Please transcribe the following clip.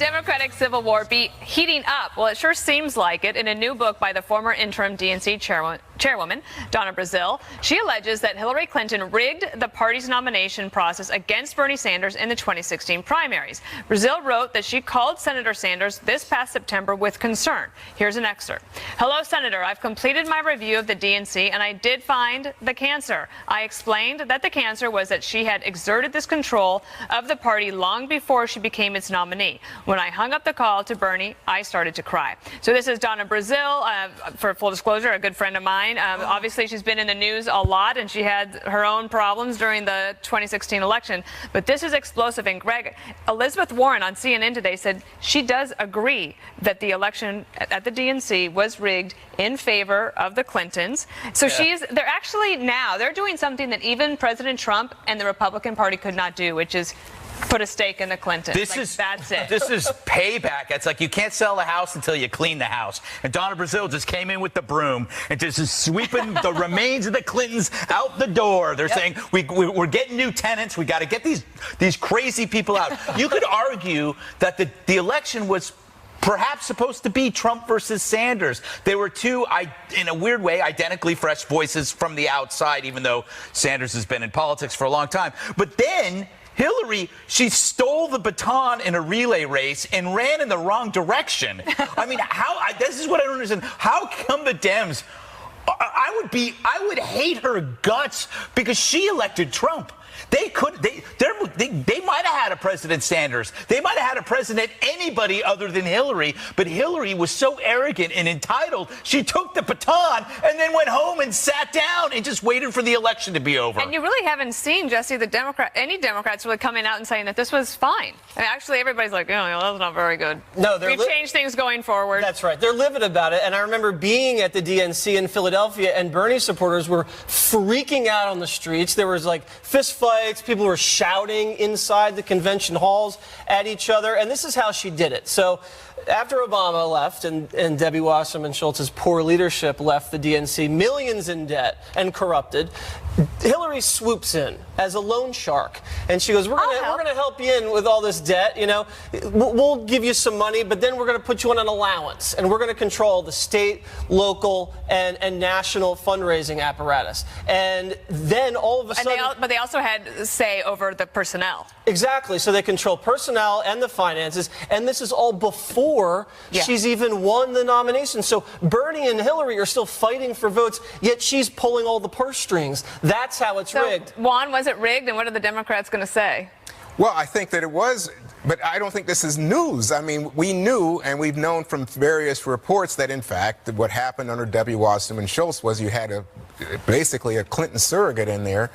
Democratic Civil War be heating up? Well, it sure seems like it. In a new book by the former interim DNC chairwoman, Donna Brazile, she alleges that Hillary Clinton rigged the party's nomination process against Bernie Sanders in the 2016 primaries. Brazile wrote that she called Senator Sanders this past September with concern. Here's an excerpt. "Hello, Senator. I've completed my review of the DNC, and I did find the cancer. I explained that the cancer was that she had exerted this control of the party long before she became its nominee. When I hung up the call to Bernie, I started to cry." So this is Donna Brazile, for full disclosure, a good friend of mine. Obviously, she's been in the news a lot, and she had her own problems during the 2016 election. But this is explosive. And Greg, Elizabeth Warren on CNN today said she does agree that the election at the DNC was rigged in favor of the Clintons. So they're doing something that even President Trump and the Republican Party could not do, which is put a stake in the Clintons. That's it. This is payback. It's like you can't sell a house until you clean the house. And Donna Brazile just came in with the broom and just is sweeping the remains of the Clintons out the door. They're saying, we're getting new tenants. We got to get these crazy people out. You could argue that the election was perhaps supposed to be Trump versus Sanders. They were two, in a weird way, identically fresh voices from the outside, even though Sanders has been in politics for a long time. But then Hillary, she stole the baton in a relay race and ran in the wrong direction. I mean, this is what I don't understand. How come the Dems, I would hate her guts because she elected Trump. They might have had a President Sanders. They might have had a president anybody other than Hillary. But Hillary was so arrogant and entitled, she took the baton and then went home and sat down and just waited for the election to be over. And you really haven't seen, Jesse, any Democrats really coming out and saying that this was fine. I mean, actually, everybody's like, oh, that's not very good. No, we've changed things going forward. That's right. They're livid about it. And I remember being at the DNC in Philadelphia, and Bernie supporters were freaking out on the streets. There was like fist fights. People were shouting inside the convention halls at each other. And this is how she did it. So after Obama left and Debbie Wasserman Schultz's poor leadership left the DNC, millions in debt and corrupted, Hillary swoops in as a loan shark. And she goes, we're going to help you in with all this debt. You know, we'll give you some money, but then we're going to put you on an allowance. And we're going to control the state, local, and national fundraising apparatus. And then all of a sudden... But they also had say over the personnel. Exactly. So they control personnel and the finances. And this is all before she's even won the nomination. So Bernie and Hillary are still fighting for votes, yet she's pulling all the purse strings. That's how it's rigged. Juan, was it rigged? And what are the Democrats going to say? Well, I think that it was, but I don't think this is news. I mean, we knew and we've known from various reports that, in fact, what happened under Debbie Wasserman Schultz was you had basically a Clinton surrogate in there.